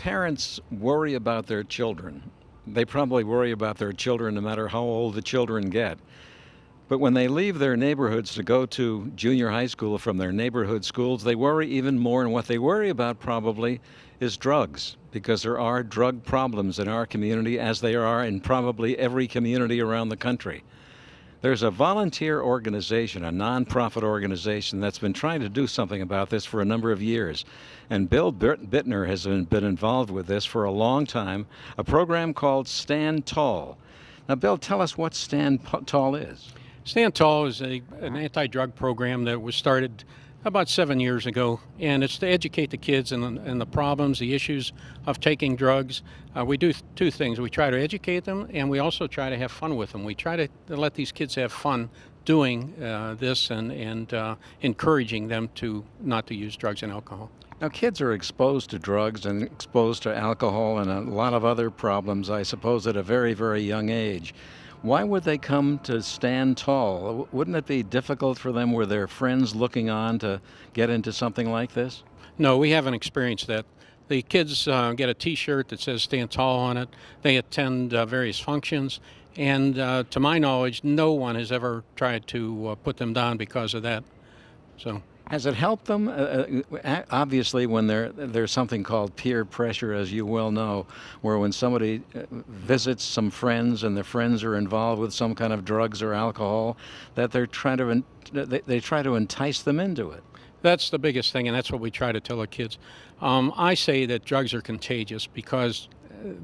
parents worry about their children. They probably worry about their children no matter how old the children get. But when they leave their neighborhoods to go to junior high school from their neighborhood schools, they worry even more. And what they worry about probably is drugs, because there are drug problems in our community, as there are in probably every community around the country. There's a volunteer organization, a nonprofit organization that's been trying to do something about this for a number of years. And Bill Bittner has been involved with this for a long time, a program called StandTall. Now, Bill, tell us what StandTall is. StandTall is an anti-drug program that was started about 7 years ago, and it's to educate the kids and the problems, the issues of taking drugs. We do two things. We try to educate them, and we also try to have fun with them. We try to let these kids have fun doing this and encouraging them to not to use drugs and alcohol. Now, kids are exposed to drugs and exposed to alcohol and a lot of other problems, I suppose, at a very, very young age. Why would they come to StandTall? Wouldn't it be difficult for them? Were their friends looking on to get into something like this? No, we haven't experienced that. The kids get a T-shirt that says StandTall on it. They attend various functions. And to my knowledge, no one has ever tried to put them down because of that. So. Has it helped them? Obviously, when there's something called peer pressure, as you well know, where when somebody visits some friends and the friends are involved with some kind of drugs or alcohol, that they try to entice them into it. That's the biggest thing, and that's what we try to tell the kids. I say that drugs are contagious because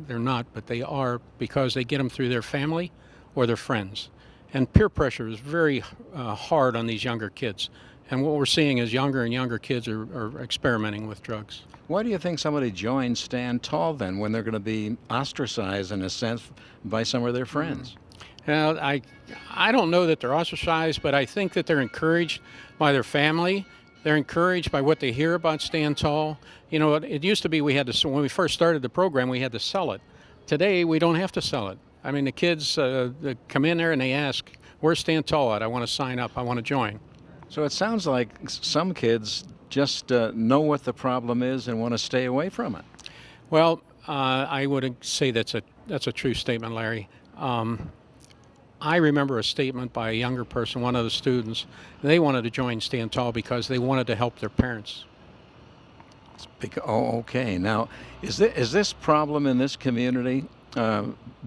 they're not, but they are because they get them through their family or their friends. And peer pressure is very hard on these younger kids. And what we're seeing is younger and younger kids are experimenting with drugs. Why do you think somebody joins StandTall then when they're going to be ostracized in a sense by some of their friends? Well, I don't know that they're ostracized, but I think that they're encouraged by their family. They're encouraged by what they hear about StandTall. You know, it used to be when we first started the program, we had to sell it. Today, we don't have to sell it. I mean, the kids they come in there and they ask, "Where's StandTall at? I want to sign up. I want to join." So it sounds like some kids just know what the problem is and want to stay away from it. Well, I would say that's a true statement, Larry. I remember a statement by a younger person, one of the students. They wanted to join StandTall because they wanted to help their parents. Oh, okay. Now, is this problem in this community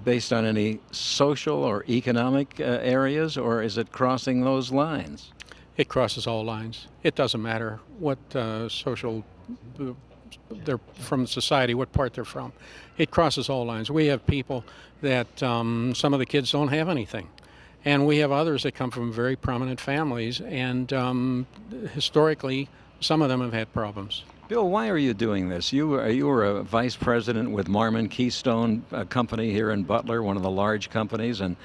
based on any social or economic areas, or is it crossing those lines? It crosses all lines. It doesn't matter what social they're from, society, what part they're from. It crosses all lines. We have people that some of the kids don't have anything. And we have others that come from very prominent families, and historically, some of them have had problems. Bill, why are you doing this? You were a vice president with Marmon Keystone, a company here in Butler, one of the large companies, and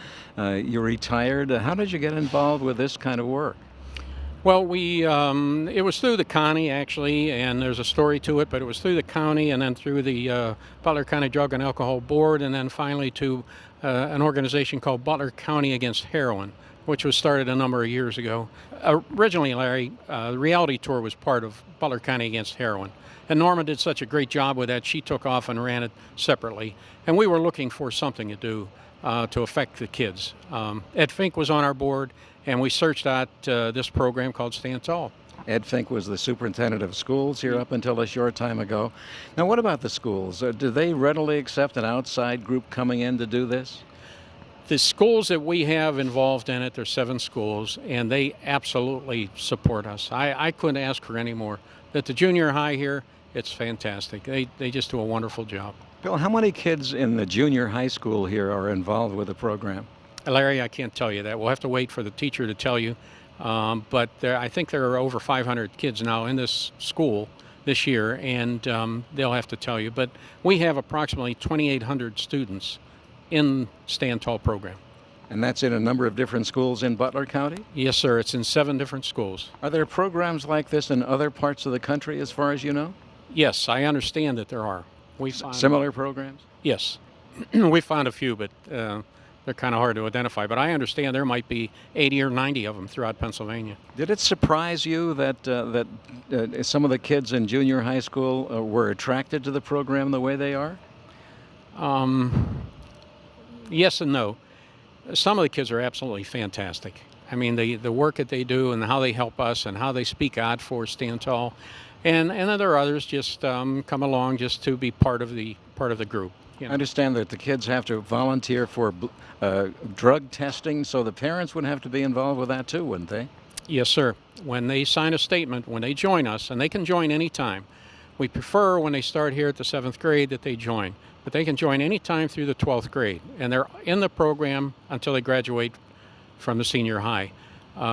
you retired. How did you get involved with this kind of work? Well, it was through the county, actually, and there's a story to it, but it was through the county and then through the Butler County Drug and Alcohol Board, and then finally to an organization called Butler County Against Heroin, which was started a number of years ago. Originally, Larry, the reality tour was part of Butler County Against Heroin, and Norma did such a great job with that, she took off and ran it separately, and we were looking for something to do to affect the kids. Ed Fink was on our board, and we searched out this program called StandTall. Ed Fink was the superintendent of schools here up until a short time ago. Now, what about the schools? Do they readily accept an outside group coming in to do this? The schools that we have involved in it, there's 7 schools, and they absolutely support us. I couldn't ask for any more. At the junior high here, it's fantastic. They just do a wonderful job. Bill, how many kids in the junior high school here are involved with the program? Larry, I can't tell you that. We'll have to wait for the teacher to tell you. But I think there are over 500 kids now in this school this year, and they'll have to tell you. But we have approximately 2,800 students in StandTall program. And that's in a number of different schools in Butler County? Yes, sir. It's in 7 different schools. Are there programs like this in other parts of the country, as far as you know? Yes, I understand that there are. Similar programs? Yes. We found a few, but they're kind of hard to identify. But I understand there might be 80 or 90 of them throughout Pennsylvania. Did it surprise you that some of the kids in junior high school were attracted to the program the way they are? Yes and no. Some of the kids are absolutely fantastic. I mean, the work that they do and how they help us and how they speak out for StandTall. And then there are others just come along just to be part of the group. You know. I understand that the kids have to volunteer for drug testing, so the parents would have to be involved with that too, wouldn't they? Yes, sir. When they sign a statement, when they join us, and they can join any time. We prefer when they start here at the 7th grade that they join, but they can join any time through the 12th grade, and they're in the program until they graduate from the senior high.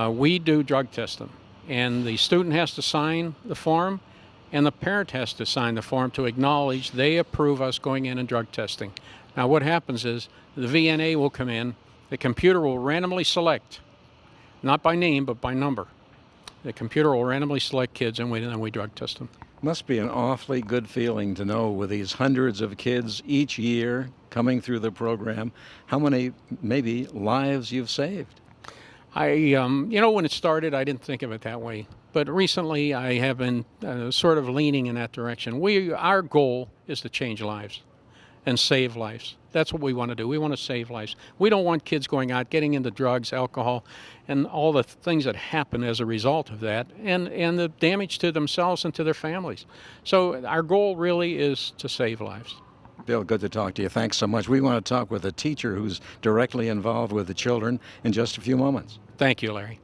We do drug test them, and the student has to sign the form, and the parent has to sign the form to acknowledge they approve us going in and drug testing. Now what happens is the VNA will come in, the computer will randomly select, not by name but by number. The computer will randomly select kids and then we drug test them. Must be an awfully good feeling to know with these hundreds of kids each year coming through the program, how many maybe lives you've saved. When it started, I didn't think of it that way. But recently, I have been sort of leaning in that direction. Our goal is to change lives and save lives. That's what we want to do. We want to save lives. We don't want kids going out, getting into drugs, alcohol, and all the things that happen as a result of that, and the damage to themselves and to their families. So our goal really is to save lives. Bill, good to talk to you. Thanks so much. We want to talk with a teacher who's directly involved with the children in just a few moments. Thank you, Larry.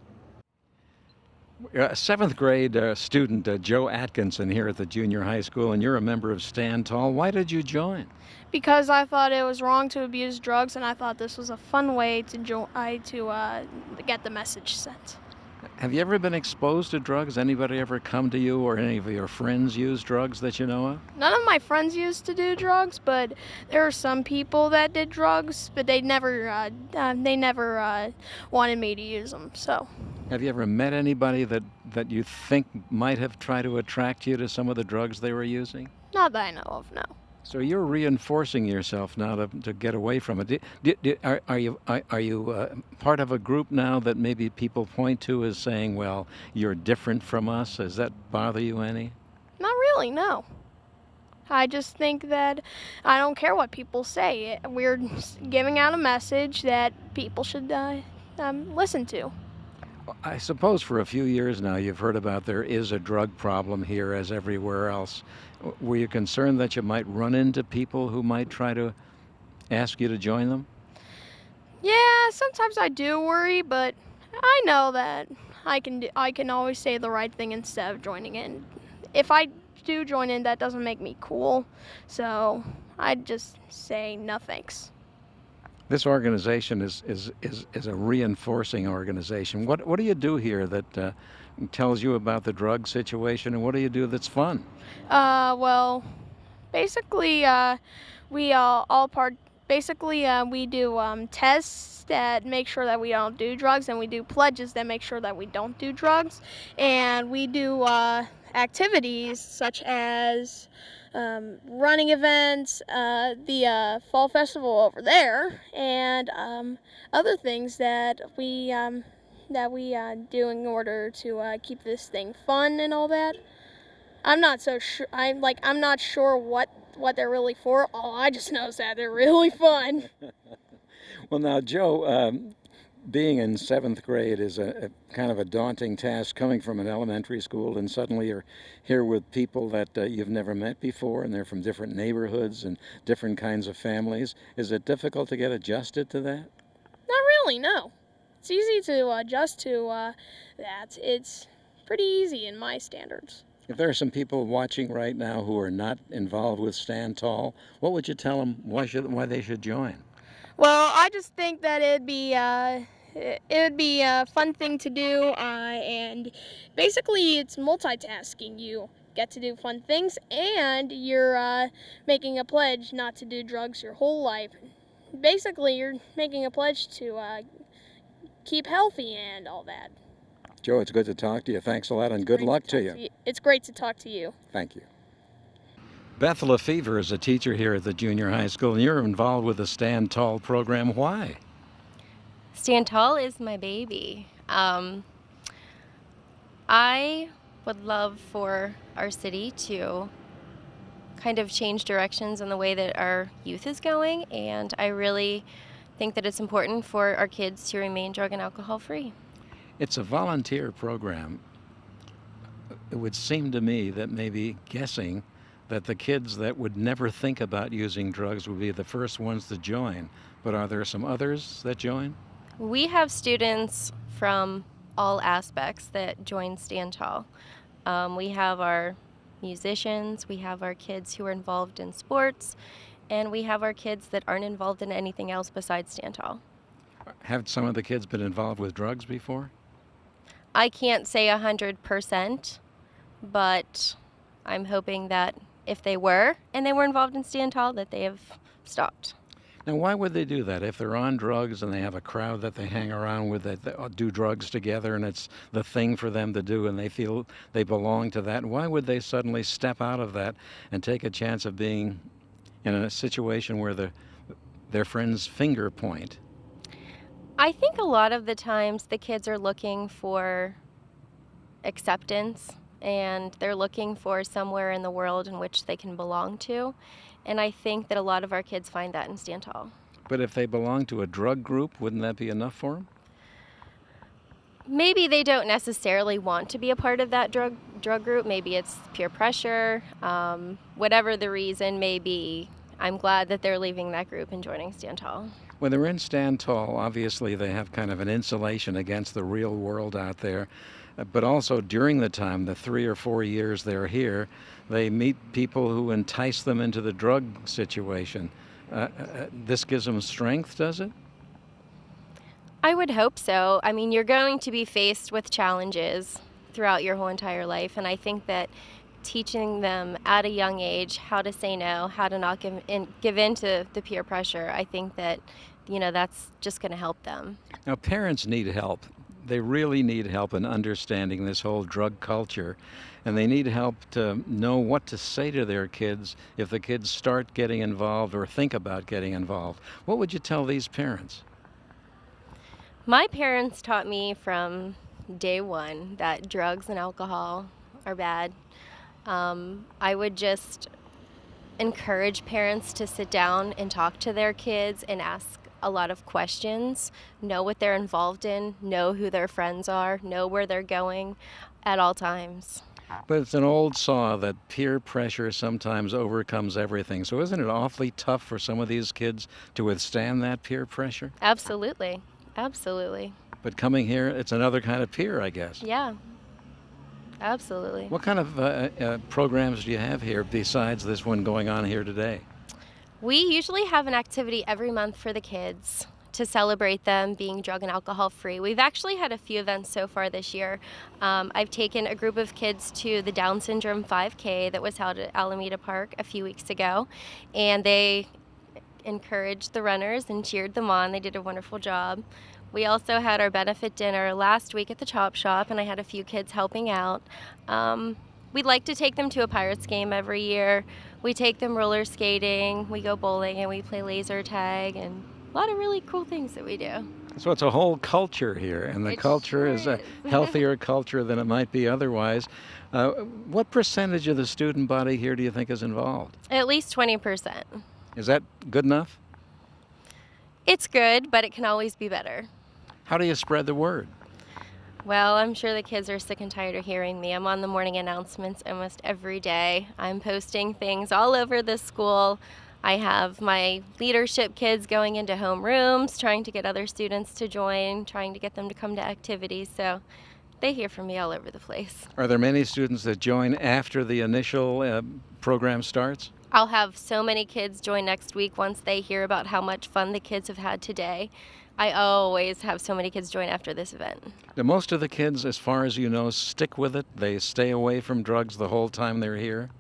A 7th grade student, Joe Atkinson, here at the junior high school, and you're a member of StandTall. Why did you join? Because I thought it was wrong to abuse drugs, and I thought this was a fun way to get the message sent. Have you ever been exposed to drugs? Anybody ever come to you or any of your friends use drugs that you know of? None of my friends used to do drugs, but there are some people that did drugs, but they never wanted me to use them. So. Have you ever met anybody that you think might have tried to attract you to some of the drugs they were using? Not that I know of, no. So you're reinforcing yourself now to get away from it. Are you part of a group now that maybe people point to as saying, well, you're different from us? Does that bother you any? Not really, no. I just think that I don't care what people say. We're giving out a message that people should listen to. I suppose for a few years now you've heard about there is a drug problem here as everywhere else. Were you concerned that you might run into people who might try to ask you to join them? Yeah, sometimes I do worry, but I know that I can always say the right thing instead of joining in. If I do join in, that doesn't make me cool, so I'd just say no thanks. This organization is a reinforcing organization. What do you do here that tells you about the drug situation, and what do you do that's fun? Well, basically, we we do tests that make sure that we don't do drugs, and we do pledges that make sure that we don't do drugs, and we do activities such as running events, the fall festival over there, and other things that we do in order to keep this thing fun and all that. I'm not so sure. I'm not sure what they're really for. All I just know is that they're really fun. Well, now, Joe, being in 7th grade is a kind of a daunting task, coming from an elementary school, and suddenly you're here with people that you've never met before, and they're from different neighborhoods and different kinds of families. Is it difficult to get adjusted to that? Not really, no. It's easy to adjust to that. It's pretty easy in my standards. If there are some people watching right now who are not involved with StandTall, what would you tell them why they should join? Well, I just think that it would be a fun thing to do, and basically it's multitasking. You get to do fun things, and you're making a pledge not to do drugs your whole life. Basically, you're making a pledge to keep healthy and all that. Joe, it's good to talk to you. Thanks a lot, and good luck to you. It's great to talk to you. Thank you. Beth Lefevre is a teacher here at the junior high school, and you're involved with the StandTall program. Why? StandTall is my baby. I would love for our city to kind of change directions in the way that our youth is going, and I really think that it's important for our kids to remain drug and alcohol free. It's a volunteer program. It would seem to me that maybe guessing that the kids that would never think about using drugs would be the first ones to join. But are there some others that join? We have students from all aspects that join StandTall. We have our musicians, we have our kids who are involved in sports, and we have our kids that aren't involved in anything else besides StandTall. Have some of the kids been involved with drugs before? I can't say 100%, but I'm hoping that if they were and they were involved in StandTall, that they have stopped. Now, why would they do that? If they're on drugs and they have a crowd that they hang around with that do drugs together and it's the thing for them to do and they feel they belong to that, why would they suddenly step out of that and take a chance of being in a situation where their friends finger point? I think a lot of the times the kids are looking for acceptance, and they're looking for somewhere in the world in which they can belong to. And I think that a lot of our kids find that in StandTall. But if they belong to a drug group, wouldn't that be enough for them? Maybe they don't necessarily want to be a part of that drug group. Maybe it's peer pressure. Whatever the reason may be, I'm glad that they're leaving that group and joining StandTall. When they're in StandTall, obviously they have kind of an insulation against the real world out there. But also during the time, the 3 or 4 years they're here, they meet people who entice them into the drug situation. This gives them strength, does it? I would hope so. I mean, you're going to be faced with challenges throughout your whole entire life, and I think that teaching them at a young age how to say no, how to not give in to the peer pressure, I think that, that's just going to help them. Now, parents need help. They really need help in understanding this whole drug culture, and they need help to know what to say to their kids if the kids start getting involved or think about getting involved. What would you tell these parents? My parents taught me from day one that drugs and alcohol are bad. I would just encourage parents to sit down and talk to their kids and ask a lot of questions, know what they're involved in, know who their friends are, know where they're going at all times. But it's an old saw that peer pressure sometimes overcomes everything. So isn't it awfully tough for some of these kids to withstand that peer pressure? Absolutely. Absolutely. But coming here, it's another kind of peer, I guess. Yeah. Absolutely. What kind of programs do you have here besides this one going on here today? We usually have an activity every month for the kids to celebrate them being drug and alcohol free. We've actually had a few events so far this year. I've taken a group of kids to the Down Syndrome 5K that was held at Alameda Park a few weeks ago, and they encouraged the runners and cheered them on. They did a wonderful job. We also had our benefit dinner last week at the Chop Shop, and I had a few kids helping out. We'd like to take them to a Pirates game every year. We take them roller skating, we go bowling, and we play laser tag, and a lot of really cool things that we do. So it's a whole culture here, and the culture is a healthier culture than it might be otherwise. What percentage of the student body here do you think is involved? At least 20%. Is that good enough? It's good, but it can always be better. How do you spread the word? Well, I'm sure the kids are sick and tired of hearing me. I'm on the morning announcements almost every day. I'm posting things all over the school. I have my leadership kids going into homerooms, trying to get other students to join, trying to get them to come to activities. So they hear from me all over the place. Are there many students that join after the initial program starts? I'll have so many kids join next week once they hear about how much fun the kids have had today. I always have so many kids join after this event. Do most of the kids, as far as you know, stick with it? They stay away from drugs the whole time they're here?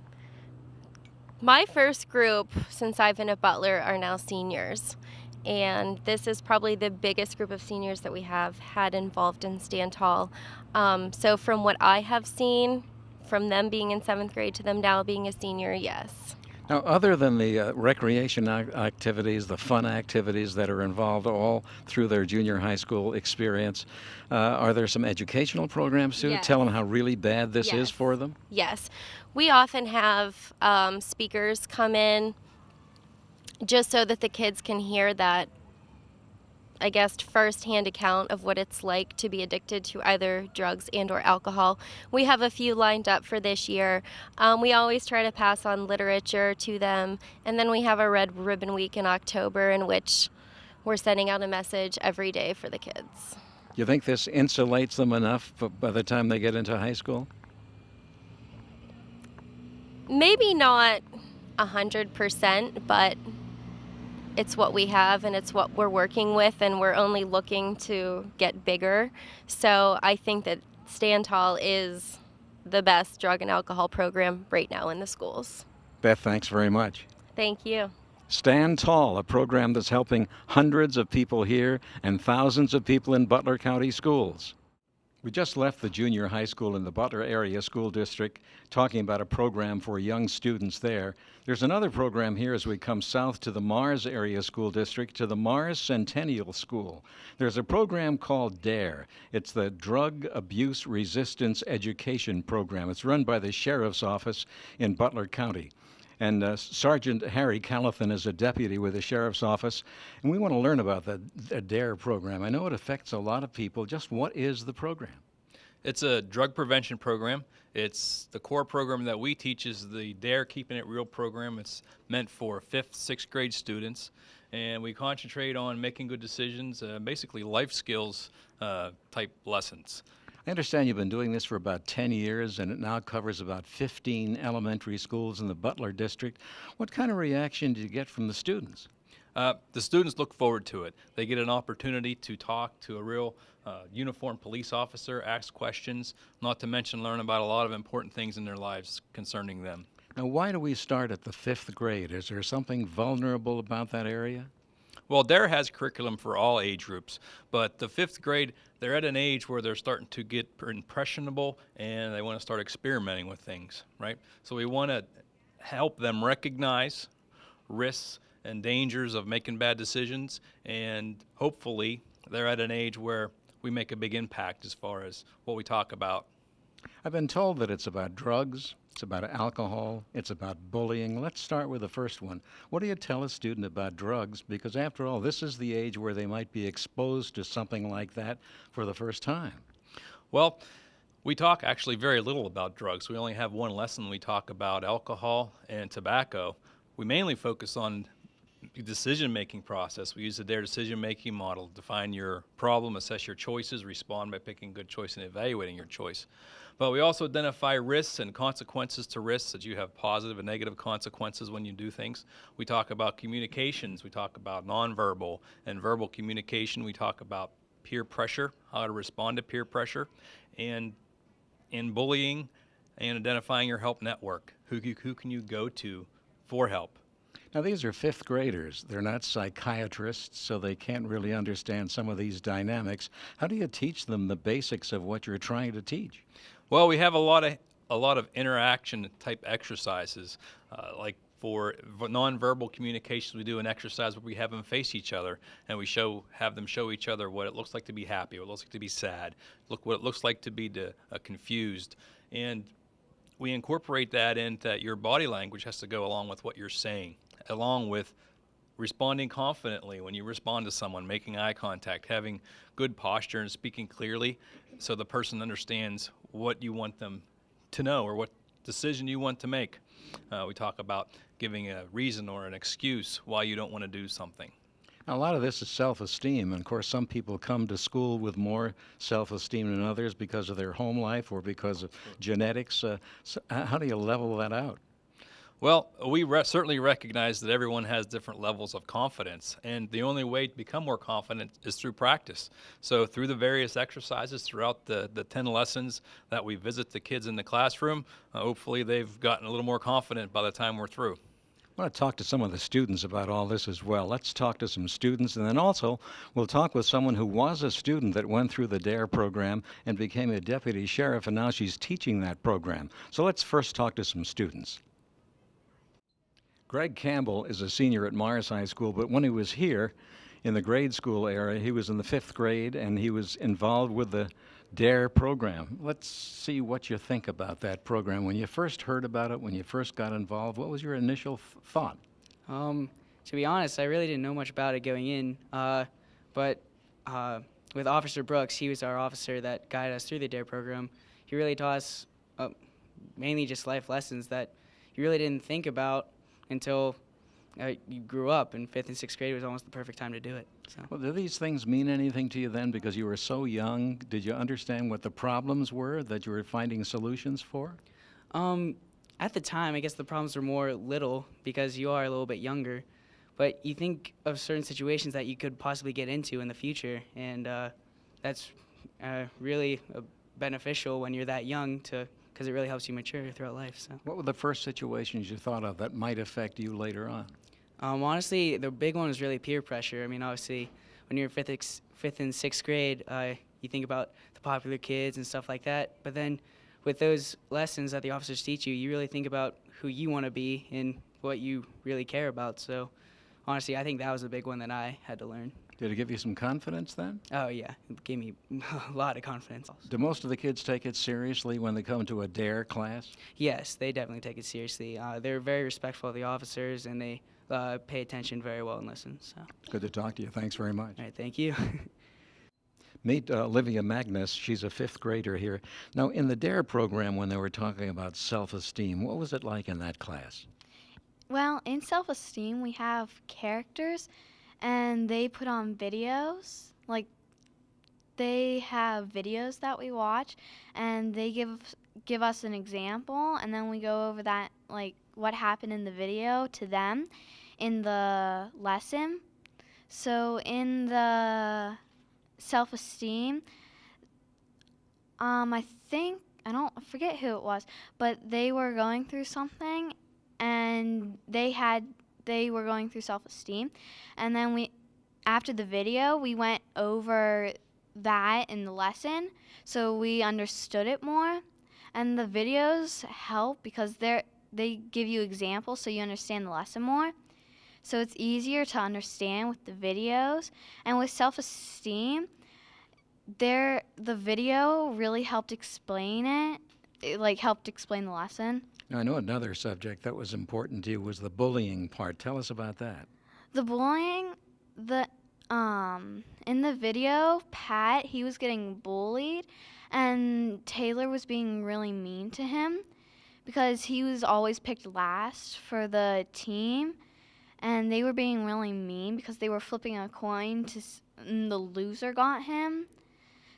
My first group, since I've been at Butler, are now seniors. And this is probably the biggest group of seniors that we have had involved in StandTall. So from what I have seen, from them being in 7th grade to them now being a senior, yes. Now, other than the recreation activities, the fun activities that are involved all through their junior high school experience, are there some educational programs too? Yes. Tell them how really bad this is Yes. for them? Yes. We often have speakers come in just so that the kids can hear that, I guess, firsthand account of what it's like to be addicted to either drugs and or alcohol. We have a few lined up for this year. We always try to pass on literature to them, and then we have a Red Ribbon Week in October in which we're sending out a message every day for the kids. You think this insulates them enough by the time they get into high school? Maybe not 100%, but it's what we have and it's what we're working with, and we're only looking to get bigger. So I think that StandTall is the best drug and alcohol program right now in the schools. Beth, thanks very much. Thank you. Stand Tall, a program that's helping hundreds of people here and thousands of people in Butler County schools. We just left the junior high school in the Butler area school district talking about a program for young students there. There's another program here as we come south to the Mars area school district to the Mars Centennial School. There's a program called DARE. It's the Drug Abuse Resistance Education Program. It's run by the Sheriff's Office in Butler County. And Sergeant Harry Callithan is a deputy with the Sheriff's Office, and we want to learn about the DARE program. I know it affects a lot of people. Just what is the program? It's a drug prevention program. It's the core program that we teach is the DARE Keeping It Real program. It's meant for 5th, 6th grade students, and we concentrate on making good decisions, basically life skills type lessons. I understand you've been doing this for about 10 years, and it now covers about 15 elementary schools in the Butler district. What kind of reaction do you get from the students? The students look forward to it. They get an opportunity to talk to a real uniformed police officer, ask questions, not to mention learn about a lot of important things in their lives concerning them. Now, why do we start at the 5th grade? Is there something vulnerable about that area? Well, DARE has curriculum for all age groups, but the 5th grade, they're at an age where they're starting to get impressionable and they want to start experimenting with things, right? So we want to help them recognize risks and dangers of making bad decisions, and hopefully they're at an age where we make a big impact as far as what we talk about. I've been told that it's about drugs, it's about alcohol, it's about bullying. Let's start with the first one. What do you tell a student about drugs? Because after all, this is the age where they might be exposed to something like that for the first time. Well, we talk actually very little about drugs. We only have one lesson. We talk about alcohol and tobacco. We mainly focus on the decision-making process. We use the DARE decision-making model. Define your problem, assess your choices, respond by picking a good choice and evaluating your choice. But we also identify risks and consequences to risks, that you have positive and negative consequences when you do things. We talk about communications. We talk about nonverbal and verbal communication. We talk about peer pressure, how to respond to peer pressure, and in bullying and identifying your help network. Who can you go to for help? Now, these are 5th graders. They're not psychiatrists, so they can't really understand some of these dynamics. How do you teach them the basics of what you're trying to teach? Well, we have a lot of interaction type exercises, like for nonverbal communications. We do an exercise where we have them face each other, and we have them show each other what it looks like to be happy, what it looks like to be sad, what it looks like to be confused, and we incorporate that into your body language has to go along with what you're saying, along with responding confidently when you respond to someone, making eye contact, having good posture and speaking clearly so the person understands what you want them to know or what decision you want to make. We talk about giving a reason or an excuse why you don't want to do something. Now, a lot of this is self-esteem, and of course some people come to school with more self-esteem than others because of their home life or because of genetics. So how do you level that out? Well, we certainly recognize that everyone has different levels of confidence, and the only way to become more confident is through practice. So through the various exercises throughout the 10 lessons that we visit the kids in the classroom, hopefully they've gotten a little more confident by the time we're through. I want to talk to some of the students about all this as well. Let's talk to some students, and then also we'll talk with someone who was a student that went through the DARE program and became a deputy sheriff, and now she's teaching that program. So let's first talk to some students. Greg Campbell is a senior at Mars High School, but when he was here in the grade school era, he was in the 5th grade and he was involved with the DARE program. Let's see what you think about that program. When you first heard about it, when you first got involved, what was your initial thought? To be honest, I really didn't know much about it going in, but with Officer Brooks, he was our officer that guided us through the DARE program. He really taught us mainly just life lessons that you really didn't think about until you grew up, and 5th and 6th grade was almost the perfect time to do it. So. Well, do these things mean anything to you then because you were so young? Did you understand what the problems were that you were finding solutions for? At the time, I guess the problems were more little because you are a little bit younger, but you think of certain situations that you could possibly get into in the future, and that's really beneficial when you're that young because it really helps you mature throughout life. So. What were the first situations you thought of that might affect you later on? Honestly, the big one was really peer pressure. I mean, obviously, when you're 5th and 6th grade, you think about the popular kids and stuff like that. But then with those lessons that the officers teach you, you really think about who you want to be and what you really care about. So honestly, I think that was a big one that I had to learn. Did it give you some confidence then? Oh, yeah. It gave me a lot of confidence. Do most of the kids take it seriously when they come to a DARE class? Yes, they definitely take it seriously. They're very respectful of the officers, and they pay attention very well and listen. So. Good to talk to you. Thanks very much. All right, thank you. Meet Olivia Magnus. She's a 5th grader here. Now, in the DARE program, when they were talking about self-esteem, what was it like in that class? Well, in self-esteem, we have characters, and they put on videos. Like, they have videos that we watch, and they give us an example, and then we go over that, like, what happened in the video to them in the lesson. So in the self-esteem, I forget who it was, but they were going through something, and they were going through self-esteem, and then after the video, we went over that in the lesson, so we understood it more. And the videos help because they give you examples so you understand the lesson more. So it's easier to understand with the videos. And with self-esteem, the video really helped explain it. It like helped explain the lesson. Now, I know another subject that was important to you was the bullying part. Tell us about that. The bullying, in the video, Pat, he was getting bullied, and Taylor was being really mean to him because he was always picked last for the team, and they were being really mean because they were flipping a coin and the loser got him.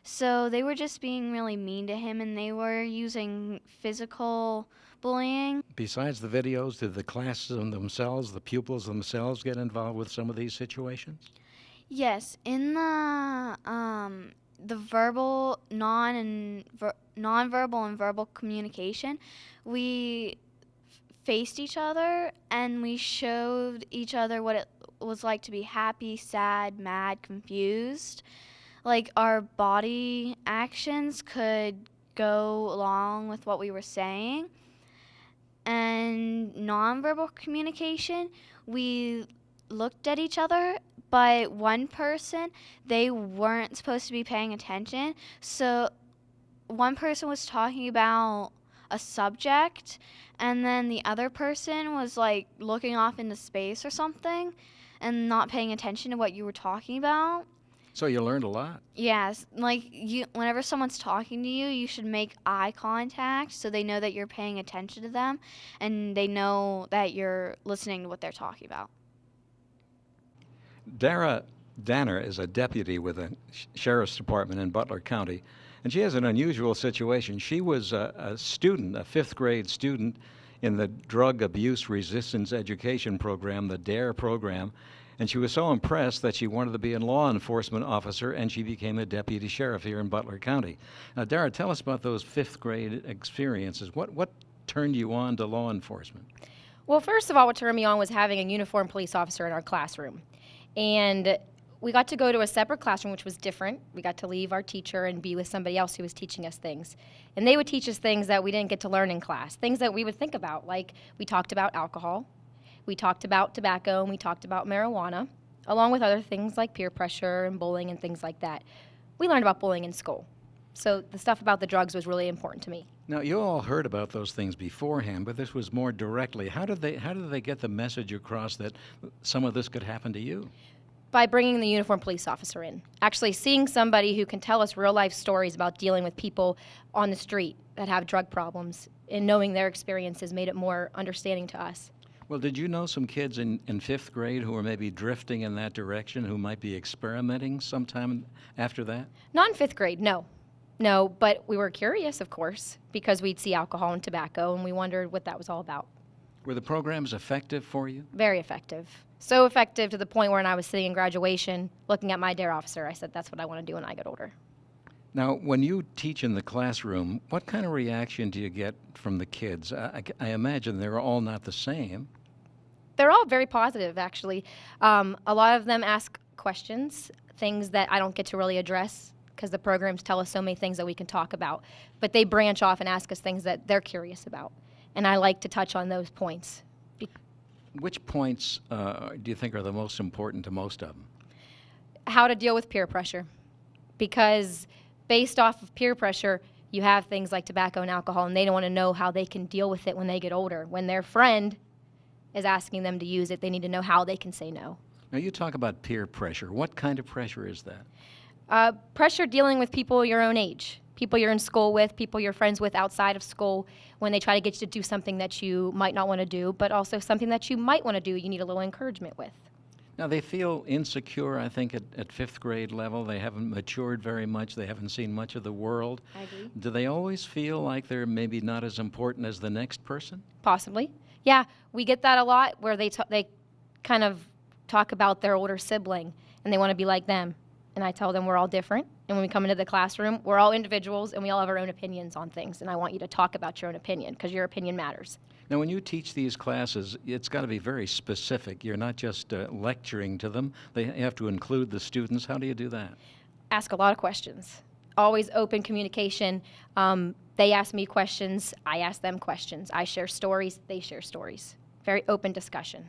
So they were just being really mean to him, and they were using physical bullying. Besides the videos, did the classes themselves, the pupils themselves, get involved with some of these situations? Yes, in the verbal, nonverbal and verbal communication, we faced each other and we showed each other what it was like to be happy, sad, mad, confused. Like our body actions could go along with what we were saying. And nonverbal communication, we looked at each other, but one person, they weren't supposed to be paying attention. So one person was talking about a subject, and then the other person was like looking off into space or something and not paying attention to what you were talking about. So you learned a lot. Yes, like whenever someone's talking to you, you should make eye contact so they know that you're paying attention to them and they know that you're listening to what they're talking about. Dara Danner is a deputy with the Sheriff's Department in Butler County, and she has an unusual situation. She was a student, a 5th grade student in the Drug Abuse Resistance Education Program, the DARE program, and she was so impressed that she wanted to be a law enforcement officer, and she became a deputy sheriff here in Butler County. Now, Dara, tell us about those 5th grade experiences. What turned you on to law enforcement? Well, first of all, what turned me on was having a uniformed police officer in our classroom. And we got to go to a separate classroom, which was different. We got to leave our teacher and be with somebody else who was teaching us things. And they would teach us things that we didn't get to learn in class, things that we would think about. Like we talked about alcohol. We talked about tobacco and we talked about marijuana, along with other things like peer pressure and bullying and things like that. We learned about bullying in school. So the stuff about the drugs was really important to me. Now, you all heard about those things beforehand, but this was more directly. How did they get the message across that some of this could happen to you? By bringing the uniformed police officer in. Actually seeing somebody who can tell us real life stories about dealing with people on the street that have drug problems, and knowing their experiences made it more understanding to us. Well, did you know some kids in 5th grade who were maybe drifting in that direction, who might be experimenting sometime after that? Not in 5th grade, no. No, but we were curious, of course, because we'd see alcohol and tobacco, and we wondered what that was all about. Were the programs effective for you? Very effective. So effective to the point where when I was sitting in graduation, looking at my DARE officer, I said, that's what I want to do when I get older. Now, when you teach in the classroom, what kind of reaction do you get from the kids? I imagine they're all not the same. They're all very positive, actually. A lot of them ask questions, things that I don't get to really address because the programs tell us so many things that we can talk about. But they branch off and ask us things that they're curious about. And I like to touch on those points. Which points do you think are the most important to most of them? How to deal with peer pressure. Because based off of peer pressure, you have things like tobacco and alcohol, and they don't want to know how they can deal with it when they get older. When their friend is asking them to use it, they need to know how they can say no. Now, you talk about peer pressure. What kind of pressure is that? Pressure dealing with people your own age, people you're in school with, people you're friends with outside of school, when they try to get you to do something that you might not want to do, but also something that you might want to do, you need a little encouragement with. Now, they feel insecure, I think, at 5th grade level. They haven't matured very much. They haven't seen much of the world. I agree. Do they always feel like they're maybe not as important as the next person? Possibly. Yeah, we get that a lot where they kind of talk about their older sibling and they want to be like them. And I tell them we're all different. And when we come into the classroom, we're all individuals and we all have our own opinions on things. And I want you to talk about your own opinion because your opinion matters. Now, when you teach these classes, it's got to be very specific. You're not just lecturing to them. They have to include the students. How do you do that? Ask a lot of questions. Always open communication. They ask me questions. I ask them questions. I share stories. They share stories. Very open discussion.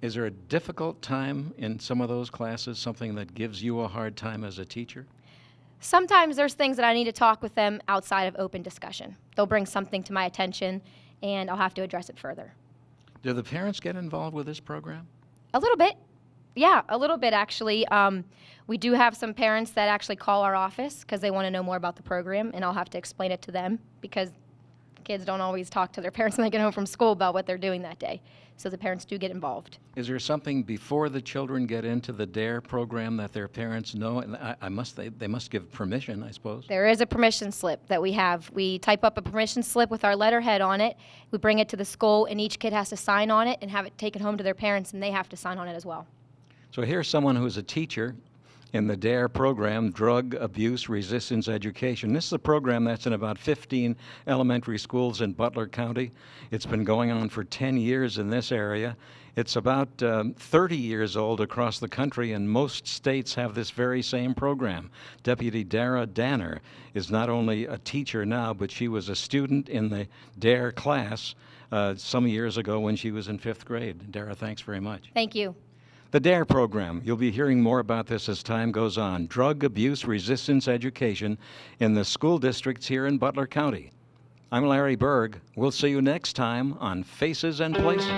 Is there a difficult time in some of those classes, something that gives you a hard time as a teacher? Sometimes there's things that I need to talk with them outside of open discussion. They'll bring something to my attention, and I'll have to address it further. Do the parents get involved with this program? A little bit. Yeah, a little bit, actually. We do have some parents that actually call our office because they want to know more about the program, and I'll have to explain it to them because kids don't always talk to their parents when they get home from school about what they're doing that day. So the parents do get involved. Is there something before the children get into the DARE program that their parents know? And they must give permission, I suppose. There is a permission slip that we have. We type up a permission slip with our letterhead on it. We bring it to the school, and each kid has to sign on it and have it taken home to their parents, and they have to sign on it as well. So here's someone who's a teacher in the DARE program, Drug Abuse Resistance Education. This is a program that's in about 15 elementary schools in Butler County. It's been going on for 10 years in this area. It's about 30 years old across the country, and most states have this very same program. Deputy Dara Danner is not only a teacher now, but she was a student in the DARE class some years ago when she was in 5th grade. Dara, thanks very much. Thank you. The DARE program, you'll be hearing more about this as time goes on. Drug Abuse Resistance Education in the school districts here in Butler County. I'm Larry Berg. We'll see you next time on Faces and Places.